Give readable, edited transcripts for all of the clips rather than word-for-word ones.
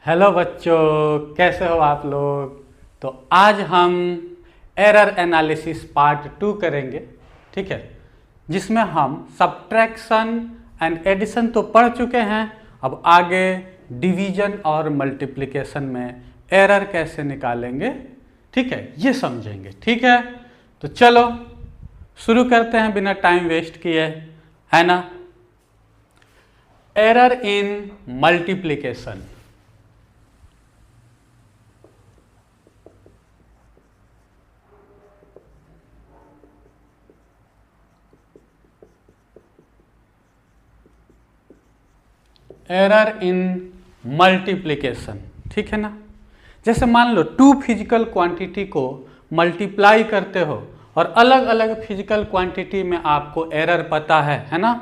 Hello बच्चों, कैसे हो आप लोग। तो आज हम एरर एनालिसिस पार्ट 2 करेंगे, ठीक है, जिसमें हम सब्ट्रैक्शन एंड एडिशन तो पढ़ चुके हैं। अब आगे डिवीजन और मल्टीप्लिकेशन में एरर कैसे निकालेंगे, ठीक है, ये समझेंगे। ठीक है, तो चलो शुरू करते हैं बिना टाइम वेस्ट किए, है ना। Error in multiplication. Error in multiplication, ठीक है ना। जैसे मान लो टू फिजिकल क्वांटिटी को मल्टीप्लाई करते हो और अलग अलग फिजिकल क्वांटिटी में आपको एरर पता है ना,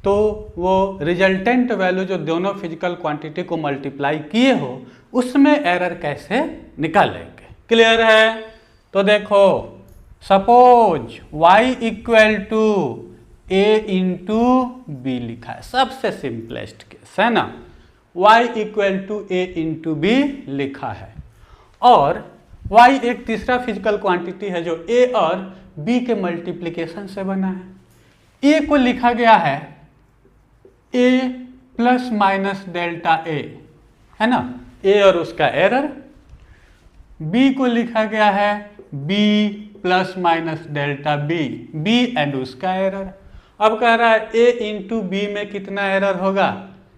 तो वो रिजल्टेंट वैल्यू जो दोनों फिजिकल क्वांटिटी को मल्टीप्लाई किए हो उसमें एरर कैसे निकालेंगे। क्लियर है। तो देखो, suppose y equal to a into B लिखा है, सबसे सिंपलेस्ट केस है ना। y equal to a into B लिखा है और y एक तीसरा फिजिकल क्वांटिटी है जो a और b के मल्टीप्लिकेशन से बना है। a को लिखा गया है a plus minus delta a, है ना, a और उसका एरर। b को लिखा गया है b plus minus delta b and उसका एरर। अब कह रहा है a इंटू बी में कितना एरर होगा।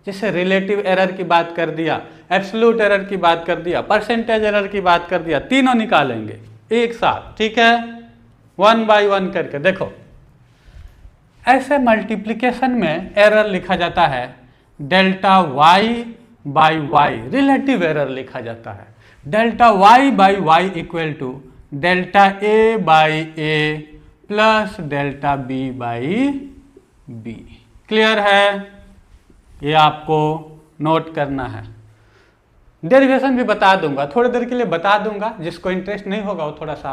जैसे रिलेटिव एरर की बात कर दिया, एब्सोल्यूट एरर की बात कर दिया, परसेंटेज एरर की बात कर दिया, तीनों निकालेंगे एक साथ, ठीक है, वन बाय वन करके। देखो, ऐसे मल्टीप्लिकेशन में एरर लिखा जाता है delta Y by Y, relative error लिखा जाता है। Delta Y by Y equal to delta A by A plus delta B by B. Clear है, ये आपको नोट करना है। डेरिवेशन भी बता दूंगा, थोड़ी देर के लिए बता दूंगा, जिसको इंटरेस्ट नहीं होगा वो थोड़ा सा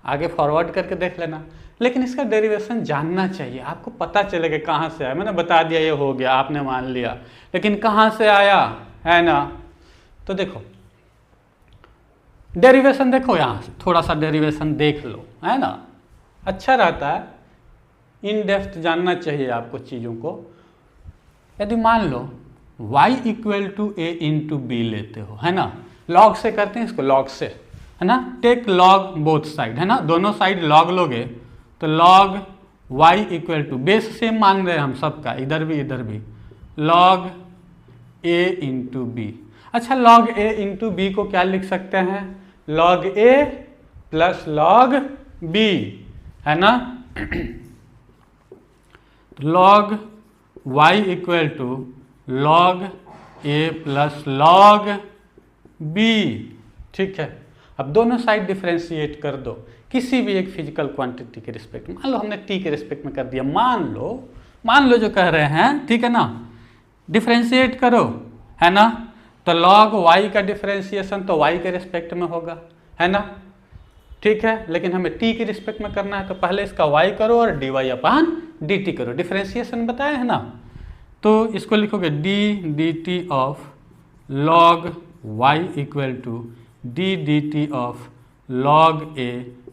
आगे फॉरवर्ड करके देख लेना, लेकिन इसका डेरिवेशन जानना चाहिए, आपको पता चलेगा कहाँ से आया। मैंने बता दिया ये हो गया, आपने मान लिया, लेकिन कहाँ से आया, है ना। तो देखो डेरिवेशन, देखो यहाँ से थोड़ा सा डेरिवेशन देख लो, है ना, अच्छा रहता है, इन डेप्थ जानना चाहिए आपको चीज़ों को। यदि मान लो y equal to A into B लेते हो, है ना, लॉग से करते हैं इसको, लॉग से, है ना, टेक लॉग बोथ साइड, है ना, दोनों साइड लॉग लोगे तो log y equal to, base same मान रहे हैं हम सबका, इधर भी लॉग a इंटू बी। अच्छा, लॉग a इंटू बी को क्या लिख सकते हैं, log a plus log b, है ना। Log y equal to log a plus log b, ठीक है। अब दोनों साइड डिफ्रेंशिएट कर दो किसी भी एक फिजिकल क्वांटिटी के रिस्पेक्ट में। मान लो हमने t के रिस्पेक्ट में कर दिया, मान लो जो कह रहे हैं, ठीक है ना, डिफ्रेंशिएट करो, है ना। तो लॉग y का डिफ्रेंशिएशन तो y के रिस्पेक्ट में होगा, है ना, ठीक है। लेकिन हमें t के रिस्पेक्ट में करना है तो पहले इसका y करो और dy अपान dt करो, डिफ्रेंशिएशन बताया है ना। तो इसको लिखोगे d dt of log y equal to d dt of log a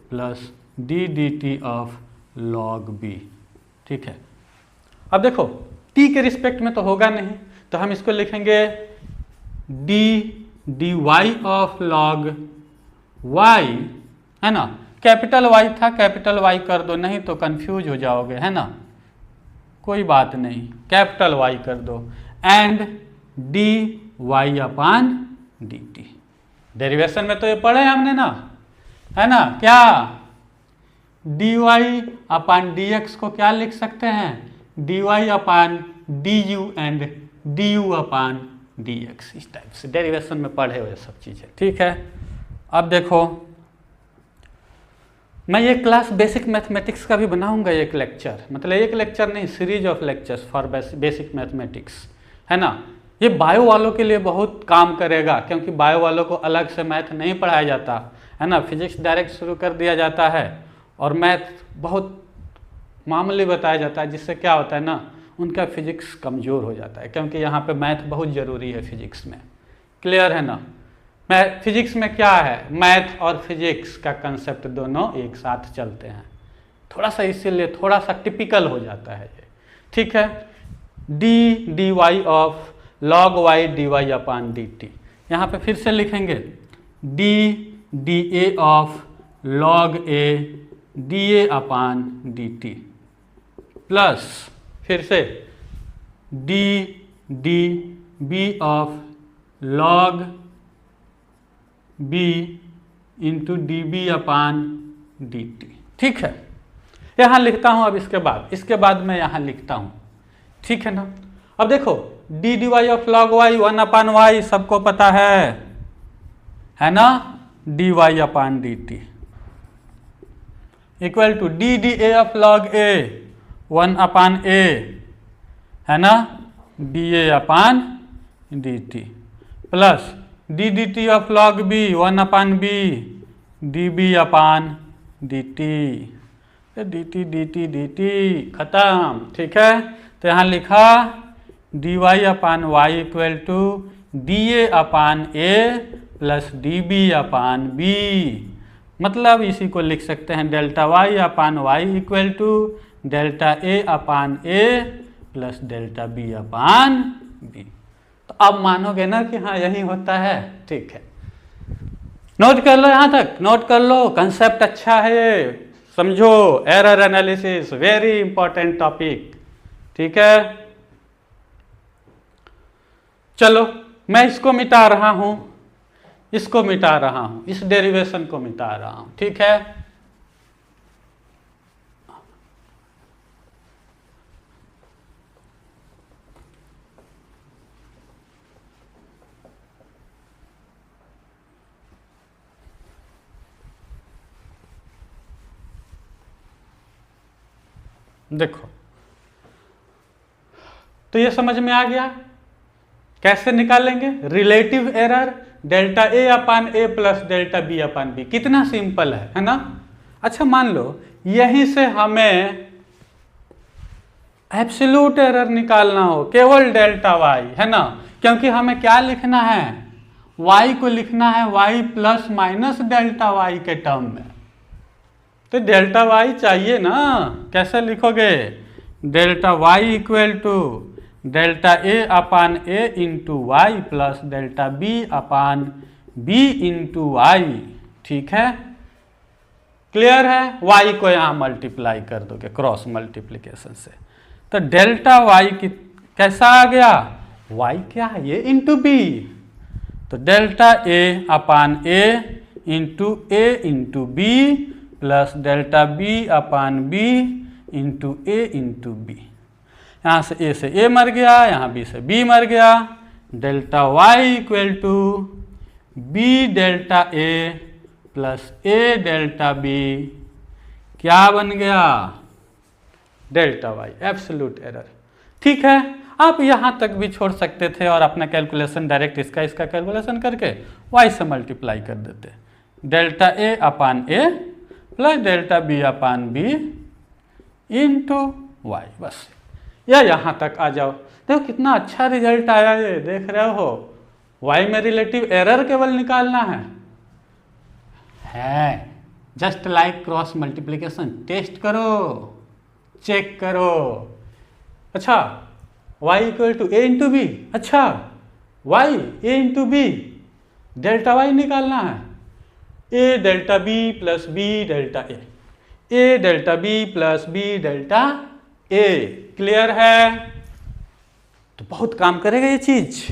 plus d dt of log b, ठीक है। अब देखो t के रिस्पेक्ट में तो होगा नहीं, तो हम इसको लिखेंगे d dy of log y, है ना। कैपिटल Y था, कैपिटल Y कर दो, नहीं तो कंफ्यूज हो जाओगे, है ना, कोई बात नहीं, कैपिटल Y कर दो, and D Y upon D T. Derivation में तो ये पढ़े हमने ना, है ना, क्या D Y upon D X को क्या लिख सकते हैं, D Y upon D U and D U upon D X. इस टाइप से डेरिवेशन में पढ़े हुए सब चीज़ें, ठीक है। अब देखो, मैं ये क्लास बेसिक मैथमेटिक्स का भी बनाऊंगा एक लेक्चर, मतलब एक लेक्चर नहीं, series of lectures for basic mathematics, है ना। ये बायो वालों के लिए बहुत काम करेगा, क्योंकि बायो वालों को अलग से मैथ नहीं पढ़ाया जाता, है ना, फिजिक्स डायरेक्ट शुरू कर दिया जाता है और मैथ बहुत मामूली बताया जाता है, जिससे क्या होता है ना, उनका फिजिक्स कमज़ोर हो जाता है, क्योंकि यहाँ पे मैथ बहुत ज़रूरी है फिजिक्स में। क्लियर है ना। मैं फिजिक्स में क्या है, मैथ और फिजिक्स का कंसेप्ट दोनों एक साथ चलते हैं, थोड़ा सा इसीलिए थोड़ा सा टिपिकल हो जाता है ये, ठीक है। D D Y of log Y D Y upon D T, यहाँ पर फिर से लिखेंगे D D A of log A D A upon D T, plus फिर से D D B of log B into D B upon D T, ठीक है। यहाँ लिखता हूँ अब इसके बाद मैं यहाँ लिखता हूँ, ठीक है ना। अब देखो D D Y of log Y 1 upon Y सबको पता है ना, D Y upon D T equal to D D A of log A 1 upon A, है ना, D A upon D T, plus D D T of log B 1 upon B D B upon D T, D T D T D T खत्म, T है। तो यहाँ लिखा D Y upon Y equal to D A upon A plus D B upon B, मतलब इसी को लिख सकते हैं delta Y upon Y equal to delta A upon A plus delta B upon B. तो अब मानोगे ना कि हाँ यही होता है, ठीक है। नोट कर लो, यहाँ तक नोट कर लो, कंसेप्ट अच्छा है ये, समझो। Error analysis very important topic, ठीक है। चलो मैं इसको मिटा रहा हूं, इसको मिटा रहा हूं, इस डेरिवेशन को मिटा रहा हूं, ठीक है। देखो तो ये समझ में आ गया कैसे निकालेंगे relative error delta A upon A plus delta B upon B, कितना सिंपल है ना। अच्छा मान लो यहीं से हमें एब्सोल्यूट एरर निकालना हो, केवल डेल्टा वाई, है ना, क्योंकि हमें क्या लिखना है, वाई को लिखना है Y plus minus delta Y के टर्म में, तो डेल्टा वाई चाहिए ना। कैसे लिखोगे, delta Y equal to delta A upon A into Y plus delta B upon B into Y, ठीक है। क्लियर है, वाई को यहाँ मल्टीप्लाई कर दोगे क्रॉस मल्टीप्लिकेशन से, तो डेल्टा वाई की कैसा आ गया, वाई क्या है ये इंटू बी, तो delta A upon A into B plus delta B upon B into A into B. यहाँ से ए से ए मर गया, यहाँ बी से बी मर गया, delta Y equal to B delta A plus A delta B, क्या बन गया, डेल्टा वाई, एब्सोल्यूट एरर, ठीक है। आप यहाँ तक भी छोड़ सकते थे और अपना कैलकुलेशन डायरेक्ट इसका कैलकुलेशन करके वाई से मल्टीप्लाई कर देते, delta A upon A plus delta B upon B into Y, बस। या यहाँ तक आ जाओ, देखो कितना अच्छा रिजल्ट आया ये, देख रहे हो, वाई में रिलेटिव एरर केवल निकालना है just like cross multiplication, test करो, चेक करो। अच्छा y equal to A into B, अच्छा y A into B, delta y निकालना है, A delta B plus B delta A delta B plus B delta A, clear है। तो बहुत काम करेगा ये चीज,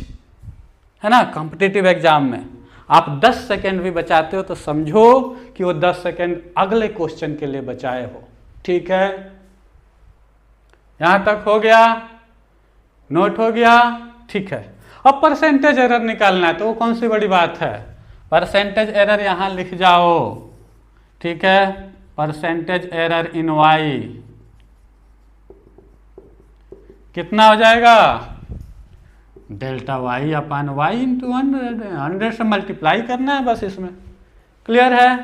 है ना। कॉम्पिटिटिव एग्जाम में आप 10 सेकेंड भी बचाते हो तो समझो कि वो 10 सेकेंड अगले क्वेश्चन के लिए बचाए हो, ठीक है। यहां तक हो गया, नोट हो गया, ठीक है। अब परसेंटेज एरर निकालना है, तो वो कौन सी बड़ी बात है, परसेंटेज एरर यहां लिख जाओ, ठीक है। परसेंटेज एरर इन वाई कितना हो जाएगा, delta Y upon Y into 100 से मल्टीप्लाई करना है बस इसमें, क्लियर है।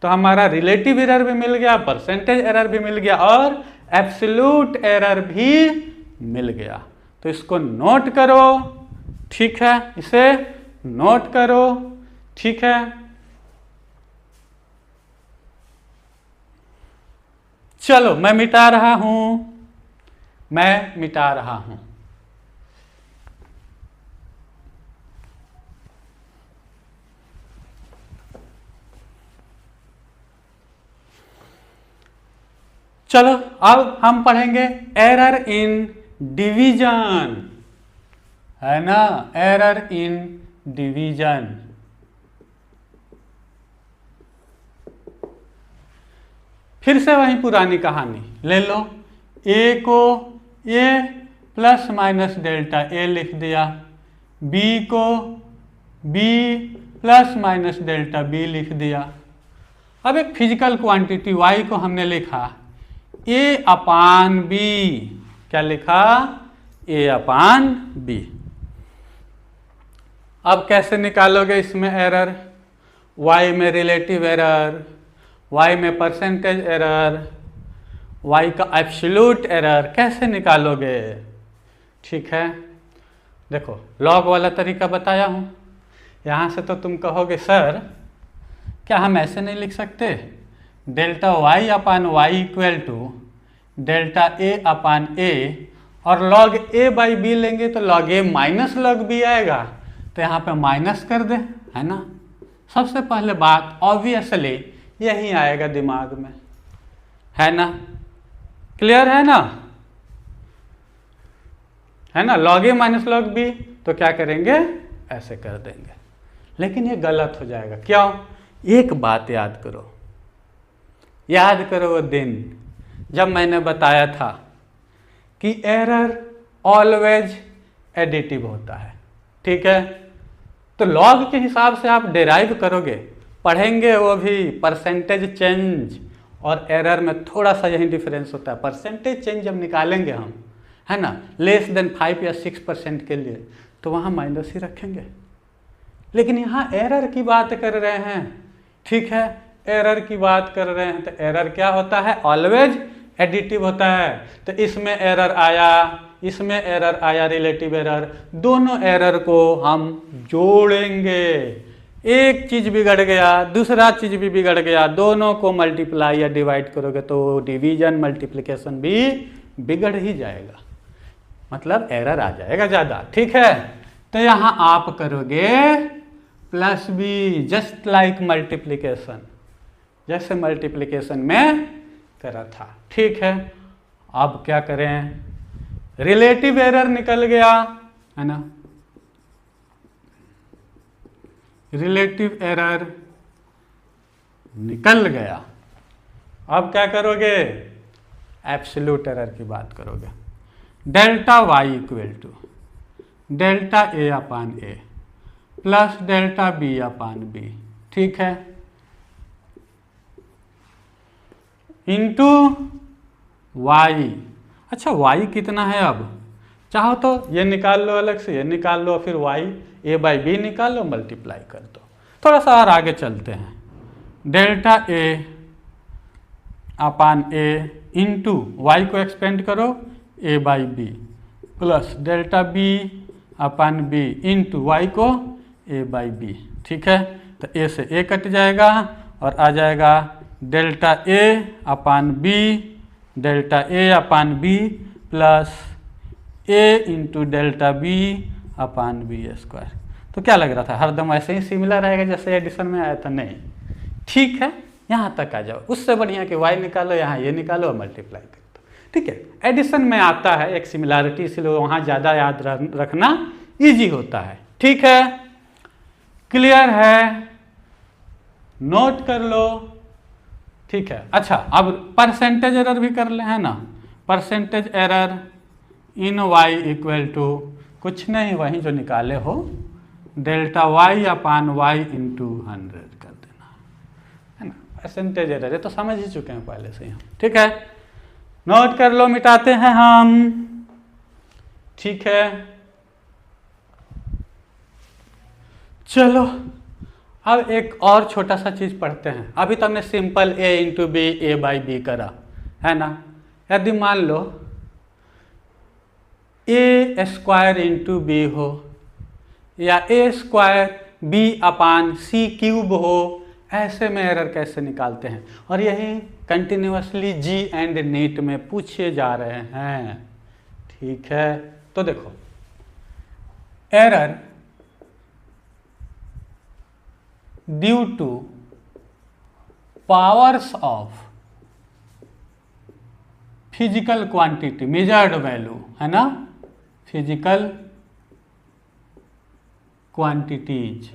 तो हमारा रिलेटिव एरर भी मिल गया, परसेंटेज एरर भी मिल गया और एब्सोल्यूट एरर भी मिल गया। तो इसको नोट करो, ठीक है, इसे नोट करो, ठीक है। चलो मैं मिटा रहा हूं, मैं मिटा रहा हूं। चलो अब हम पढ़ेंगे एरर इन डिवीजन, है ना, एरर इन डिवीजन। फिर से वही पुरानी कहानी ले लो, ए को A plus minus delta A लिख दिया, बी को B plus minus delta B लिख दिया। अब एक फिजिकल क्वांटिटी y को हमने लिखा a अपान b, क्या लिखा, a अपान b। अब कैसे निकालोगे इसमें एरर, y में रिलेटिव एरर, y में परसेंटेज एरर, y का एब्सोल्यूट एरर कैसे निकालोगे, ठीक है। देखो लॉग वाला तरीका बताया हूँ, यहाँ से तो तुम कहोगे सर क्या हम ऐसे नहीं लिख सकते, delta y upon Y equal to delta a upon a, और लॉग a बाई बी लेंगे तो log a minus log b आएगा, तो यहाँ पे माइनस कर दे, है ना। सबसे पहले बात ऑब्वियसली यही आएगा दिमाग में, है ना, क्लियर है ना, है ना। Log a minus log b, तो क्या करेंगे, ऐसे कर देंगे। लेकिन ये गलत हो जाएगा, क्यों, एक बात याद करो, याद करो वो दिन जब मैंने बताया था कि एरर ऑलवेज एडिटिव होता है, ठीक है। तो लॉग के हिसाब से आप डिराइव करोगे, पढ़ेंगे वो भी परसेंटेज चेंज और एरर में थोड़ा सा यही डिफरेंस होता है। परसेंटेज चेंज जब निकालेंगे हम, है ना, लेस देन 5 या 6% के लिए, तो वहाँ माइनस ही रखेंगे। लेकिन यहाँ एरर की बात कर रहे हैं, ठीक है, एरर की बात कर रहे हैं, तो एरर क्या होता है, ऑलवेज एडिटिव होता है। तो इसमें एरर आया, इसमें एरर आया, रिलेटिव एरर, दोनों एरर को हम जोड़ेंगे। एक चीज बिगड़ गया, दूसरा चीज भी बिगड़ गया, दोनों को मल्टीप्लाई या डिवाइड करोगे तो डिवीजन मल्टीप्लिकेशन भी बिगड़ ही जाएगा, मतलब एरर आ जाएगा ज़्यादा, ठीक है। तो यहाँ आप करोगे plus B, just like multiplication, जैसे मल्टीप्लिकेशन में करा था, ठीक है। अब क्या करें, रिलेटिव एरर निकल गया, है ना, रिलेटिव एरर निकल गया। अब क्या करोगे, एब्सोल्यूट एरर की बात करोगे, delta Y equal to delta A upon A plus delta B upon B, ठीक है, इंटू वाई। अच्छा वाई कितना है, अब चाहो तो ये निकाल लो अलग से, ये निकाल लो, फिर वाई ए बाई बी निकाल लो, मल्टीप्लाई कर दो। थोड़ा सा और आगे चलते हैं, डेल्टा ए अपान ए इंटू वाई को एक्सपेंड करो A by B plus delta B upon B into Y को ए बाई बी, ठीक है। तो ए से ए कट जाएगा और आ जाएगा delta A upon B, delta A upon B plus A into delta B upon B square. तो क्या लग रहा था, हरदम ऐसे ही सिमिलर आएगा जैसे एडिशन में आया था, नहीं, ठीक है, यहाँ तक आ जाओ। उससे बढ़िया कि वाई निकालो, यहाँ ये निकालो और मल्टीप्लाई कर दो, ठीक है। एडिशन में आता है एक सिमिलैरिटी, इसलिए वहाँ ज़्यादा याद रखना ईजी होता है, ठीक है, क्लियर है, नोट कर लो, ठीक है। अच्छा अब परसेंटेज एरर भी कर ले, है ना, percentage error in Y equal to कुछ नहीं, वही जो निकाले हो, delta Y upon Y into 100 कर देना, है ना, परसेंटेज एरर है तो समझ ही चुके हैं पहले से हम, ठीक है, नोट कर लो, मिटाते हैं हम, ठीक है। चलो अब एक और छोटा सा चीज पढ़ते हैं। अभी तो हमने simple a into B A by B करा, है ना। यदि मान लो a स्क्वायर इंटू बी हो, या A square B upon C cube हो, ऐसे में एरर कैसे निकालते हैं। और यही कंटिन्यूअसली जी एंड नीट में पूछे जा रहे हैं। ठीक है, तो देखो error due two powers of physical quantity measured value, है ना, फिजिकल क्वांटिटीज,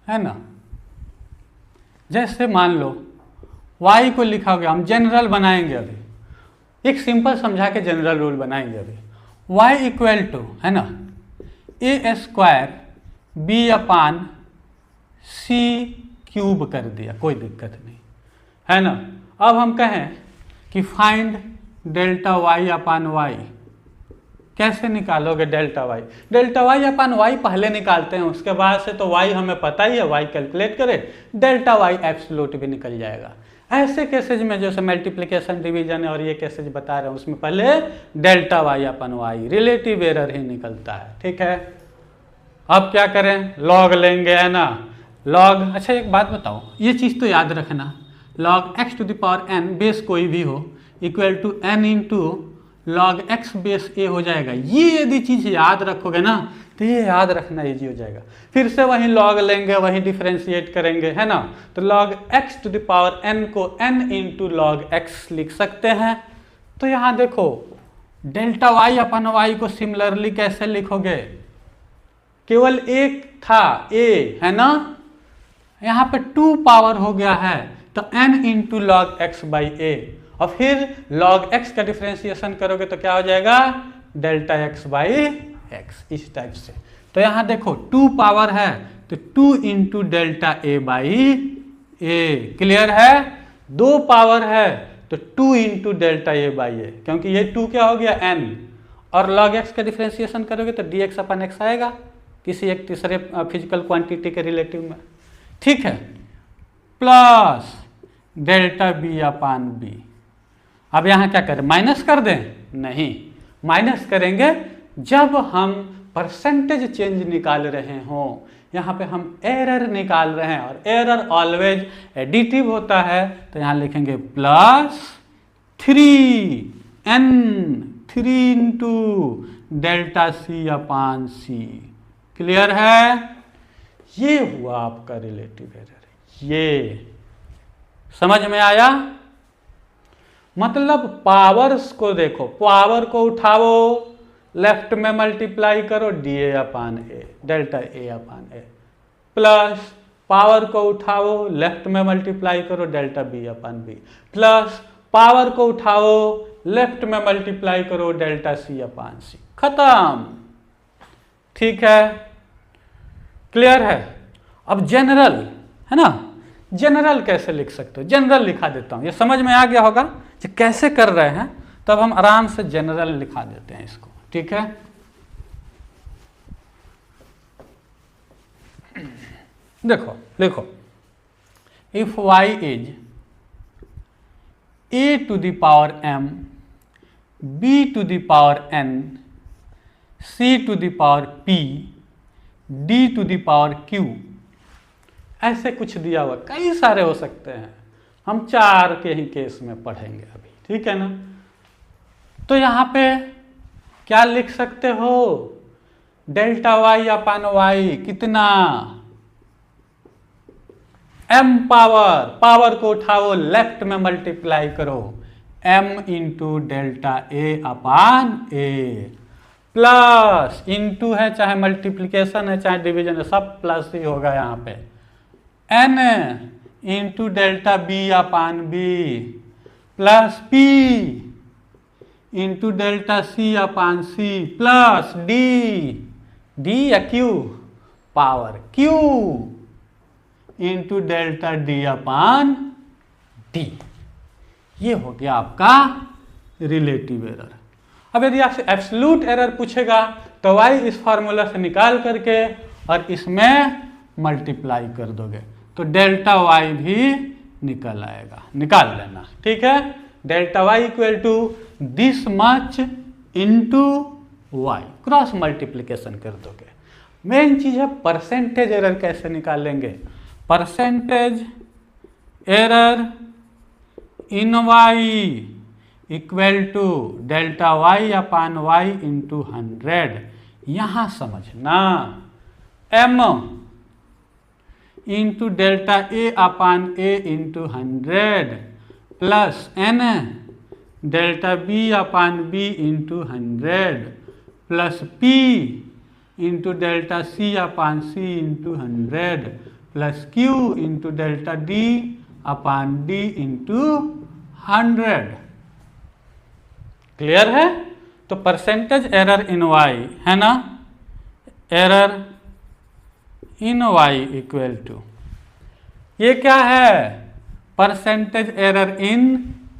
है ना। जैसे मान लो y को लिखा गया, हम जनरल बनाएंगे अभी, एक सिंपल समझा के जनरल रूल बनाएंगे अभी। y इक्वल टू, है ना, ए square B upon C cube कर दिया, कोई दिक्कत नहीं, है ना। अब हम कहें कि फाइंड डेल्टा y अपान y, कैसे निकालोगे डेल्टा y? डेल्टा y अपान y पहले निकालते हैं, उसके बाद से तो y हमें पता ही है, y कैलकुलेट करें, डेल्टा y एब्सोल्यूट भी निकल जाएगा। ऐसे केसेज में जैसे मल्टीप्लिकेशन डिवीजन और ये केसेज बता रहे हैं, उसमें पहले delta y upon y relative error ही निकलता है। ठीक है, अब क्या करें, लॉग लेंगे, है ना, लॉग। अच्छा एक बात बताओ, ये चीज़ तो याद रखना, log x to the power n base कोई भी हो equal to n into log x base a हो जाएगा। ये यदि चीज़ याद रखोगे ना तो ये याद रखना इजी हो जाएगा। फिर से वहीं लॉग लेंगे, वहीं डिफ्रेंशिएट करेंगे, है ना। तो log x to the power n को n इंटू लॉग x लिख सकते हैं। तो यहाँ देखो डेल्टा y अपन y को सिमिलरली कैसे लिखोगे, केवल एक था a, है ना, यहाँ पे 2 पावर हो गया है, तो n into log x by a, और फिर log x का डिफ्रेंशिएशन करोगे तो क्या हो जाएगा, डेल्टा x बाई x, इस टाइप से। तो यहाँ देखो 2 पावर है तो 2 into delta a by a, clear है। 2 पावर है तो 2 into delta a by a, क्योंकि ये 2 क्या हो गया n, और log x का डिफ्रेंशिएशन करोगे तो dx अपन x आएगा किसी एक तीसरे फिजिकल क्वांटिटी के रिलेटिव में। ठीक है, प्लस डेल्टा b अपान b। अब यहाँ क्या करें, माइनस कर दें? नहीं, माइनस करेंगे जब हम परसेंटेज चेंज निकाल रहे हों। यहाँ पे हम एरर निकाल रहे हैं और एरर ऑलवेज एडिटिव होता है, तो यहाँ लिखेंगे plus 3n 3 into delta c अपान c। क्लियर है, ये हुआ आपका रिलेटिव एरर। ये समझ में आया? मतलब पावर्स को देखो, पावर को उठाओ, लेफ्ट में मल्टीप्लाई करो da upon a, delta a upon a, plus power को उठाओ, लेफ्ट में मल्टीप्लाई करो, डेल्टा b अपान b, प्लस पावर को उठाओ, लेफ्ट में मल्टीप्लाई करो, डेल्टा c अपान c। खत्म। ठीक है, क्लियर है। अब जनरल, है ना, जनरल कैसे लिख सकते हो? जनरल लिखा देता हूं, ये समझ में आ गया होगा कि कैसे कर रहे हैं, तब हम आराम से जनरल लिखा देते हैं इसको। ठीक है, देखो लिखो, if y is a to the power m, b to the power n, c to the power p, d to the power q, ऐसे कुछ दिया हुआ, कई सारे हो सकते हैं, हम 4 के ही केस में पढ़ेंगे अभी। ठीक है ना। तो यहाँ पे क्या लिख सकते हो, डेल्टा y अपान y कितना, m पावर, पावर को उठाओ, लेफ्ट में मल्टीप्लाई करो, m into delta a upon a, plus into है, चाहे मल्टीप्लीकेशन है चाहे डिवीजन है, सब प्लस ही होगा यहाँ पे, n इंटू डेल्टा b अपान b, plus p into delta c अपान c, प्लस d या q, power q into delta d अपान d। ये हो गया आपका रिलेटिव एरर। अब यदि आपसे एब्सोल्यूट एरर पूछेगा तो y इस फार्मूला से निकाल करके और इसमें मल्टीप्लाई कर दोगे तो डेल्टा y भी निकल आएगा, निकाल लेना। ठीक है, delta y equal to this much into y, cross multiplication कर दोगे। मेन चीज है परसेंटेज एरर कैसे निकालेंगे। Percentage error in Y equal to delta Y upon Y into 100। यहां समझना m इंटू डेल्टा ए अपान ए into 100 plus n delta B upon B into 100 plus p into delta c upon c into 100 plus q into delta d upon d into 100। Clear है। तो percentage error in Y है ना, error in Y equal to, ये क्या है, percentage error in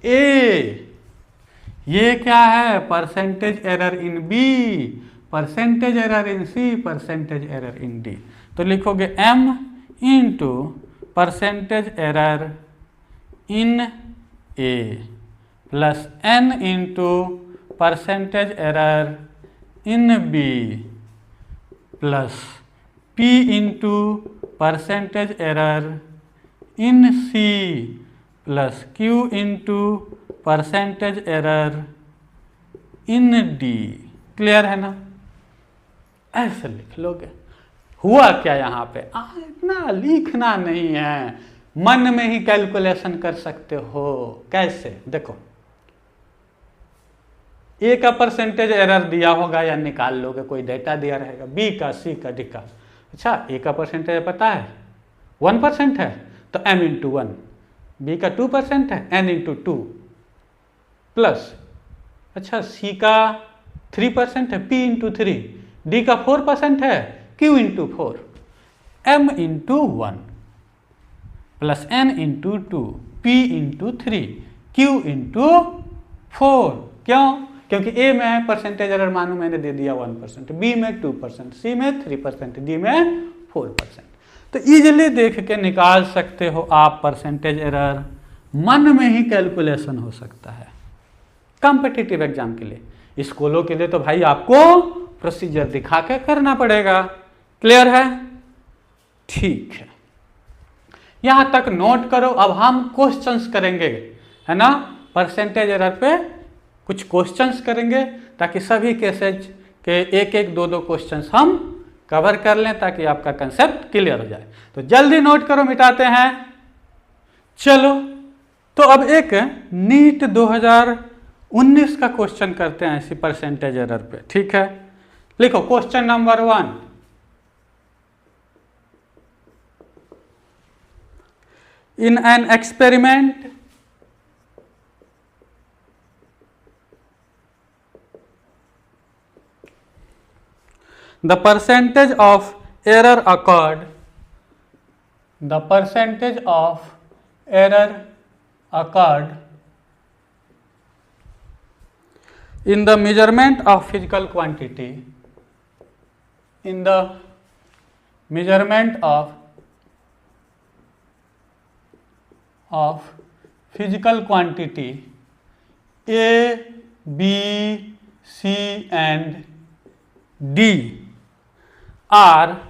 ए। ये क्या है, percentage error in B, percentage error in C, percentage error in D. तो लिखोगे m into percentage error in A plus n into percentage error in B plus p into percentage error in C plus q into percentage error in D. Clear है ना, ऐसे लिख लोगे। हुआ क्या यहाँ पे, इतना लिखना नहीं है, मन में ही कैलकुलेशन कर सकते हो। कैसे, देखो ए का परसेंटेज एरर दिया होगा या निकाल लोगे, कोई डेटा दिया रहेगा, बी का, सी का, डी का। अच्छा, ए का परसेंटेज पता है 1% है तो m इंटू 1, बी का 2% है n इंटू 2 प्लस, अच्छा सी का 3% है p इंटू 3, डी का 4% है q into 4, m into 1 plus n into 2, p into 3, q into 4। क्यों, क्योंकि a में परसेंटेज एरर मानो मैंने दे दिया 1%, b में 2%, c में 3%, d में 4%। तो इजीली देख के निकाल सकते हो आप परसेंटेज एरर, मन में ही कैलकुलेशन हो सकता है। कॉम्पिटिटिव एग्जाम के लिए, स्कूलों के लिए तो भाई आपको प्रोसीजर दिखा के करना पड़ेगा। क्लियर है, ठीक है, यहां तक नोट करो। अब हम क्वेश्चंस करेंगे, है ना, परसेंटेज एरर पे कुछ क्वेश्चंस करेंगे ताकि सभी केसेज के एक एक दो दो क्वेश्चंस हम कवर कर लें ताकि आपका कंसेप्ट क्लियर हो जाए। तो जल्दी नोट करो, मिटाते हैं। चलो, तो अब एक नीट 2019 का क्वेश्चन करते हैं इसी परसेंटेज एरर पे, ठीक है। लिखो question number 1, in an experiment the percentage of error occurred in the measurement of physical quantity, in the measurement of physical quantity A, B, C and D are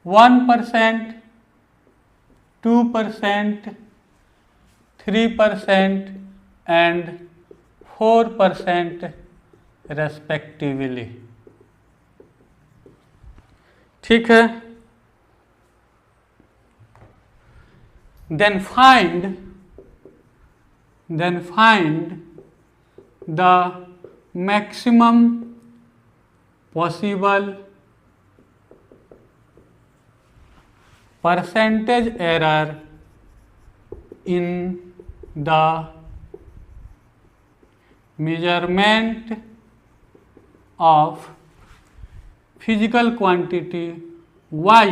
1%, 2%, 3% and 4% respectively। ठीक है, then find the maximum possible percentage error in the measurement of physical quantity y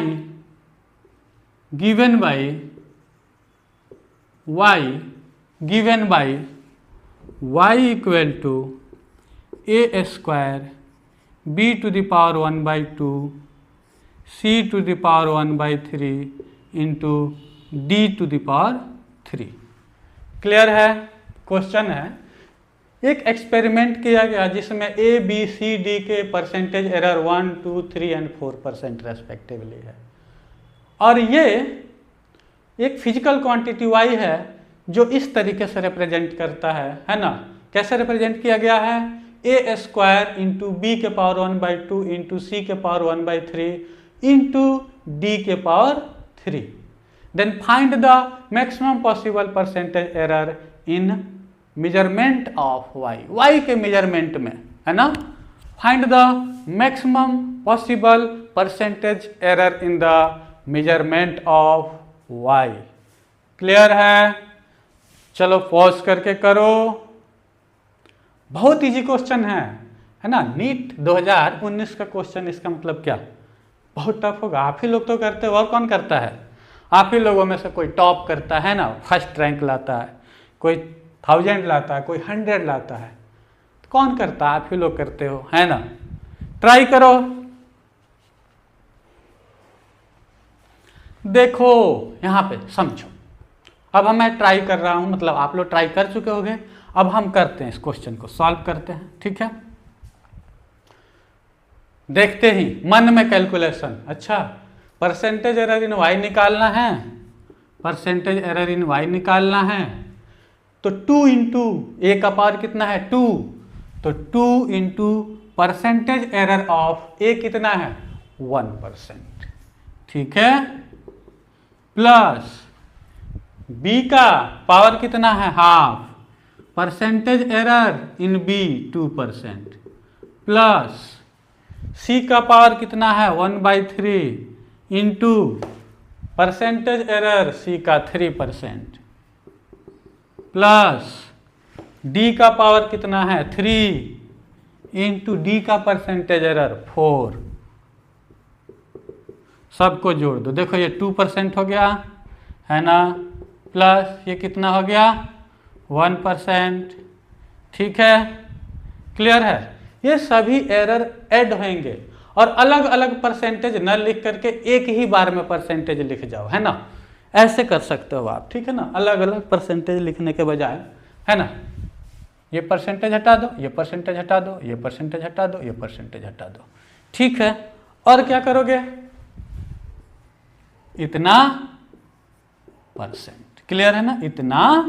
given by y equal to a square b to the power 1 by 2 c to the power 1 by 3 into d to the power 3। Clear है, question है एक experiment किया गया जिसमें A B C D के percentage error 1, 2, 3 and 4% respectively है, और ये एक फिजिकल क्वांटिटी y है जो इस तरीके से रिप्रेजेंट करता है ना। कैसे रिप्रेजेंट किया गया है? ए स्क्वायर इंटू बी के पावर 1/2 इंटू सी के पावर 1/3 इंटू डी के power 3। Then find the maximum possible percentage error in measurement of y के मेजरमेंट में, है ना। Find the maximum possible percentage error in the measurement of y। Clear है? चलो pause करके करो। बहुत इजी क्वेश्चन है ना। नीट 2019 का क्वेश्चन, इसका मतलब क्या? बहुत टफ होगा। आप ही लोग तो करते हो, और कौन करता है? आप ही लोगों में से कोई टॉप करता है ना, फर्स्ट रैंक लाता है, कोई 1000 लाता है, कोई 100 लाता है। कौन करता है? आप ही लोग करते हो, है ना। ट्राई करो। देखो यहाँ पे समझो। अब मैं ट्राई कर रहा हूँ, मतलब आप लोग ट्राई कर चुके होंगे। अब हम करते हैं, इस क्वेश्चन को सॉल्व करते हैं, ठीक है। देखते ही मन में कैलकुलेशन। अच्छा, परसेंटेज एरर इन y निकालना है, परसेंटेज एरर इन y निकालना है, तो 2 इंटू ए का पावर कितना है? 2, तो 2 इंटू परसेंटेज एरर ऑफ ए कितना है? 1%, ठीक है। प्लस बी का पावर कितना है? Half, percentage error in b 2%, plus c का पावर कितना है? 1/3 इंटू परसेंटेज एरर सी का 3%, प्लस डी का पावर कितना है? 3 इंटू डी का परसेंटेज एरर 4। सबको जोड़ दो। देखो ये 2% हो गया, है ना, प्लस ये कितना हो गया? 1%, ठीक है। क्लियर है? ये सभी एरर ऐड होंगे, और अलग अलग परसेंटेज न लिख करके एक ही बार में परसेंटेज लिख जाओ, है ना। ऐसे कर सकते हो आप, ठीक है ना। अलग अलग परसेंटेज लिखने के बजाय, है ना, ये परसेंटेज हटा दो, ये परसेंटेज हटा दो, ये परसेंटेज हटा दो, ये परसेंटेज हटा दो, ठीक है। और क्या करोगे? इतना परसेंट। क्लियर है ना? इतना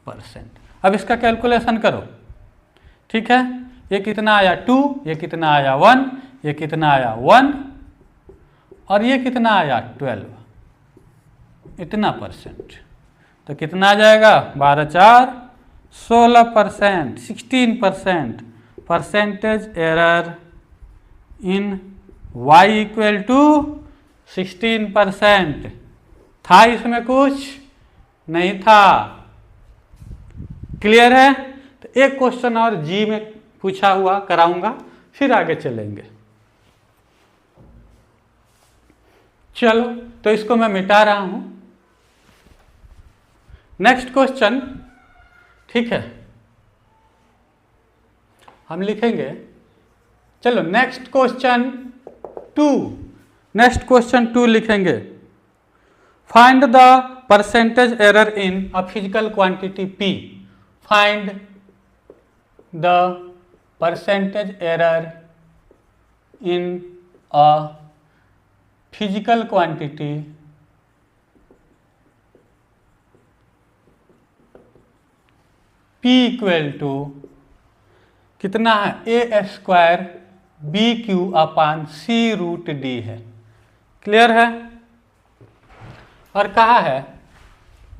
परसेंट। अब इसका कैलकुलेशन करो, ठीक है। ये कितना आया? 2, ये कितना आया? 1, ये कितना आया? 1, और ये कितना आया? 12। इतना परसेंट, तो कितना आ जाएगा? 12 4 16%, 16% percentage error in y equal to 16%। था इसमें कुछ? नहीं था। क्लियर है? तो एक क्वेश्चन और जी में पूछा हुआ कराऊंगा, फिर आगे चलेंगे। चलो, तो इसको मैं मिटा रहा हूं। नेक्स्ट क्वेश्चन, ठीक है, हम लिखेंगे। चलो नेक्स्ट क्वेश्चन 2, नेक्स्ट क्वेश्चन 2 लिखेंगे। Find the percentage error in a physical quantity P। Find the percentage error in a physical quantity P equal to कितना है? a² BQ/C√D है। क्लियर है? और कहा है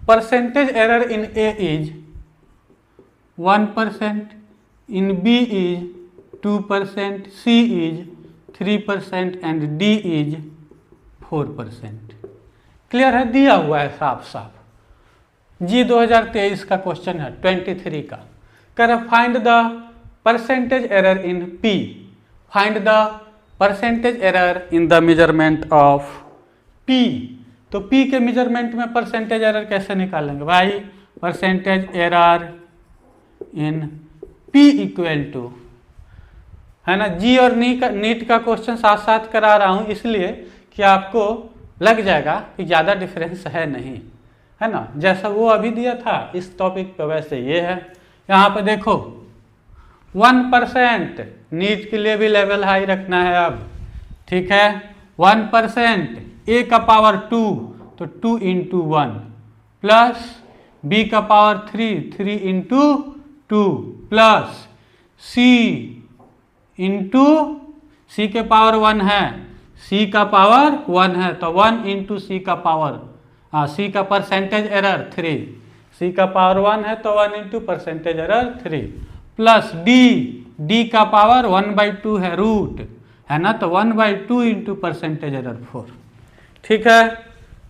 percentage error in A is 1%, in B is 2%, C is 3% and D is 4%। Clear है? दिया हुआ है साफ साफ। जी 2023 का क्वेश्चन है, 23 का। कर find the percentage error in P। Find the percentage error in the measurement of P। तो P के मेजरमेंट में परसेंटेज एरर कैसे निकालेंगे भाई? Percentage error in P equal to, है ना, जी और नीट का क्वेश्चन साथ साथ करा रहा हूं इसलिए कि आपको लग जाएगा कि ज़्यादा डिफरेंस है नहीं, है ना। जैसा वो अभी दिया था इस टॉपिक पे वैसे ये है। यहाँ पे देखो 1%, नीट के लिए भी लेवल हाई रखना है अब, ठीक है। 1%, a का पावर 2 तो 2 इंटू 1 प्लस b का power 3 into 2 plus c into c के पावर 1 है, c का पावर 1 है तो 1 इंटू c का पावर, c का परसेंटेज एरर 3, c का पावर 1 है तो 1 into percentage error 3 plus d का पावर 1/2 है, रूट है ना, तो 1/2 इंटू परसेंटेज एरर 4, ठीक है।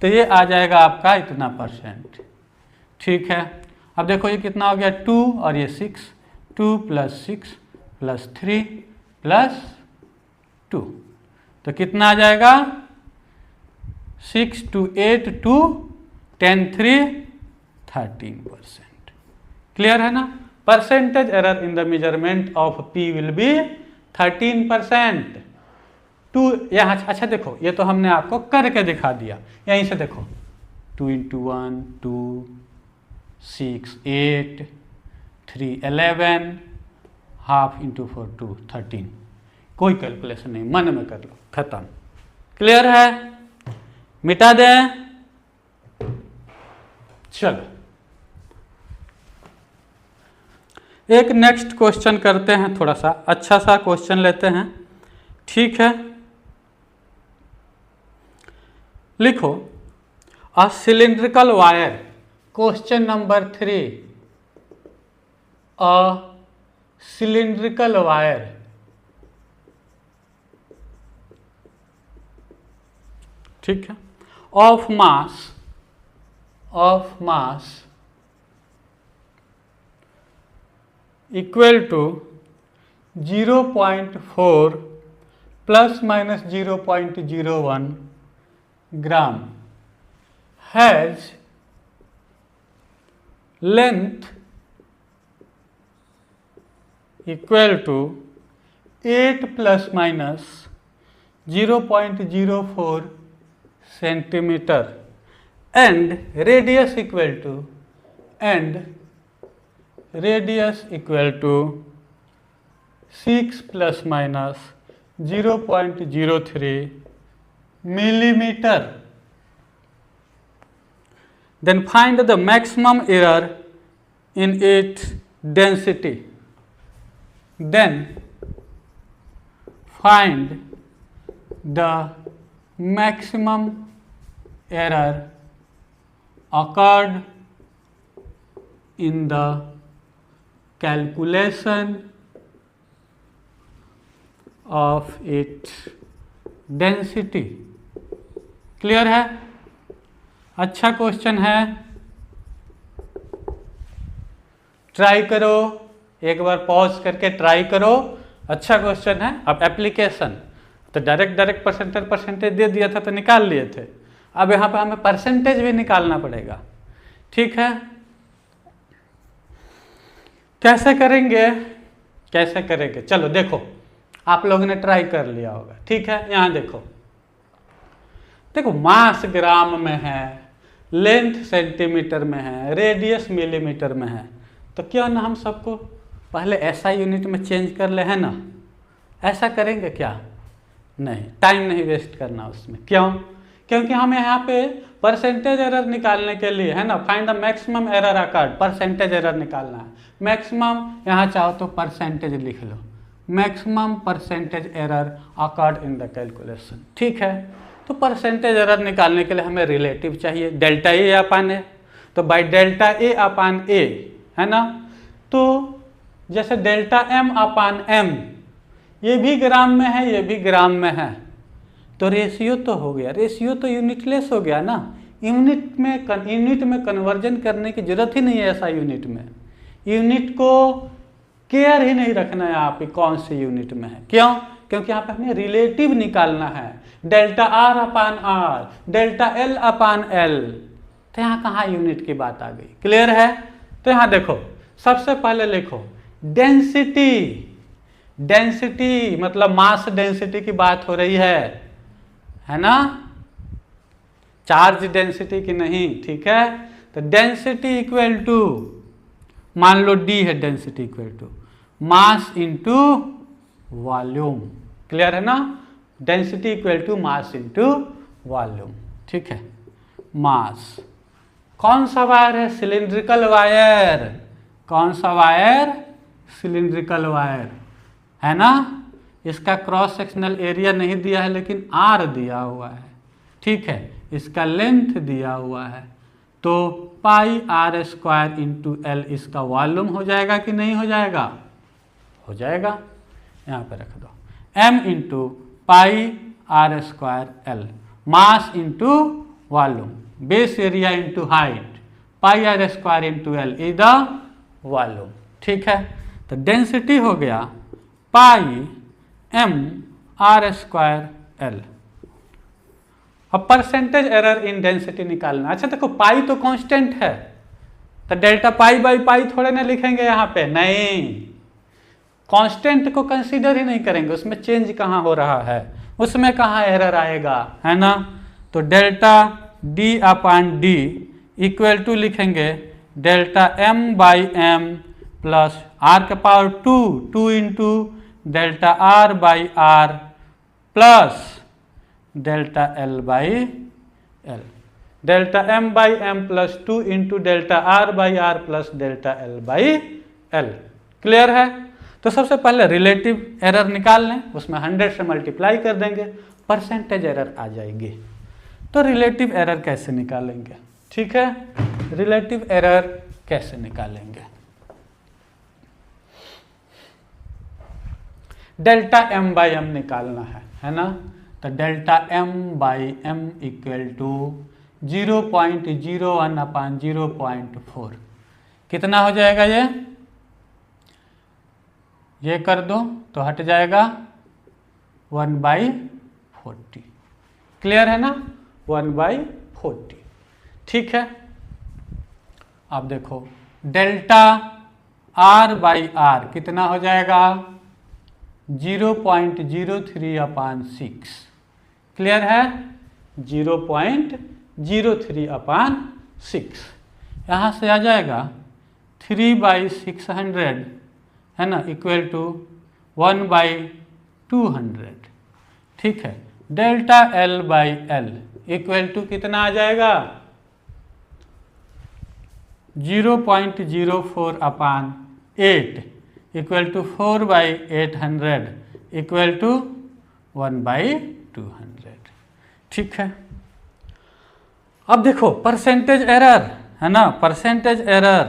तो ये आ जाएगा आपका इतना %, ठीक है। अब देखो ये कितना हो गया 2 और ये 6, 2 + 6 + 3 + 2, तो कितना आ जाएगा 6 2 8 2 10 3 13%, क्लियर है ना। Percentage error in the measurement of p will be 13%। 2 यहाँ, अच्छा देखो ये तो हमने आपको करके दिखा दिया, यहीं से देखो 2 इंटू 1 2 6 8 3 11 हाफ इंटू 4 2 13, कोई कैलकुलेशन नहीं, मन में कर लो, खत्म, क्लियर है, मिटा दें। चलो एक नेक्स्ट क्वेश्चन करते हैं, थोड़ा सा अच्छा सा क्वेश्चन लेते हैं, ठीक है। लिखो a cylindrical wire, question number 3, a cylindrical wire ठीक है of mass equal to 0.4 ± 0.01 gram has length equal to 8 ± 0.04 centimetre and radius equal to 6 ± 0.03 millimeter. Then find the maximum error in its density. Then find the maximum error occurred in the calculation of its density. Clear है, अच्छा question है, try करो, एक बार pause करके try करो, अच्छा question है। अब एप्लीकेशन तो डायरेक्ट परसेंटेज दे दिया था तो निकाल लिए थे, अब यहाँ पे हमें परसेंटेज भी निकालना पड़ेगा, ठीक है। कैसे करेंगे चलो देखो, आप लोगों ने ट्राई कर लिया होगा, ठीक है। यहाँ देखो मास ग्राम में है, लेंथ सेंटीमीटर में है, रेडियस मिलीमीटर में है, तो क्यों ना हम सबको पहले SI यूनिट में चेंज कर ले, है ना। ऐसा करेंगे क्या, नहीं, टाइम नहीं वेस्ट करना उसमें, क्यों, क्योंकि हमें यहाँ पे परसेंटेज एरर निकालने के लिए, है ना, find the maximum error occurred, percentage error निकालना है। मैक्सिमम यहाँ चाहो तो परसेंटेज लिख लो, maximum percentage error occurred in the calculation, ठीक है। तो परसेंटेज एरर निकालने के लिए हमें रिलेटिव चाहिए, डेल्टा ए अपान ए, तो by delta A upon A, है ना। तो जैसे डेल्टा एम अपान एम, ये भी ग्राम में है, ये भी ग्राम में है, तो रेशियो तो हो गया, रेशियो तो यूनिटलेस हो गया ना, यूनिट में कन्वर्जन करने की जरूरत ही नहीं है ऐसा यूनिट में, यूनिट को केयर ही नहीं रखना है आप कौन से यूनिट में है, क्यों, क्योंकि यहाँ पे हमें रिलेटिव निकालना है, delta R upon R, delta L upon L, तो यहाँ कहाँ यूनिट की बात आ गई, क्लियर है। तो यहाँ देखो सबसे पहले लिखो डेंसिटी मतलब मास डेंसिटी की बात हो रही है ना, चार्ज डेंसिटी की नहीं, ठीक है। तो डेंसिटी इक्वल टू, मान लो D है density equal to, mass into volume. Clear है ना? Density equal to mass into volume. ठीक है, मास। कौन सा वायर है? Cylindrical wire. कौन सा वायर? सिलिंड्रिकल वायर है ना। इसका क्रॉस सेक्शनल एरिया नहीं दिया है लेकिन आर दिया हुआ है। ठीक है, इसका लेंथ दिया हुआ है, तो पाई आर स्क्वायर इंटू एल इसका वॉल्यूम हो जाएगा कि नहीं हो जाएगा? हो जाएगा। यहाँ पे रख दो, m into pi R square L, mass into volume, base area into height, pi R square into L is the volume. ठीक है, तो डेंसिटी हो गया pi m R square L. अब परसेंटेज एरर इन डेंसिटी निकालना। अच्छा देखो, पाई तो कांस्टेंट है, तो डेल्टा पाई बाई पाई थोड़े ना लिखेंगे यहाँ पे, नहीं, कांस्टेंट को कंसीडर ही नहीं करेंगे, उसमें चेंज कहाँ हो रहा है, उसमें कहाँ एरर आएगा, है ना। तो delta d upon d equal to लिखेंगे delta M by m plus r के power 2 into delta are by r plus delta L by l. Delta M by m plus 2 into delta are by r plus delta L by l. Clear है? तो सबसे पहले relative error निकाल लें, उसमें 100 से multiply कर देंगे, परसेंटेज एरर आ जाएगी। तो रिलेटिव एरर कैसे निकालेंगे? ठीक है, रिलेटिव एरर कैसे निकालेंगे? डेल्टा एम बाई एम निकालना है ना। तो delta M by M equal to 0.01 upon 0.4 कितना हो जाएगा? ये कर दो तो हट जाएगा 1/40। क्लियर है ना? 1/40। ठीक है, अब देखो डेल्टा आर बाई आर कितना हो जाएगा? 0.03 अपान 6। क्लियर है? 0.03 अपान 6। यहाँ से आ जाएगा 3/600 है ना, इक्वल टू 1/200। ठीक है, delta L by l equal to कितना आ जाएगा? 0.04 upon 8 equal to 4/800 equal to 1/200। ठीक है, अब देखो परसेंटेज एरर है ना, percentage error,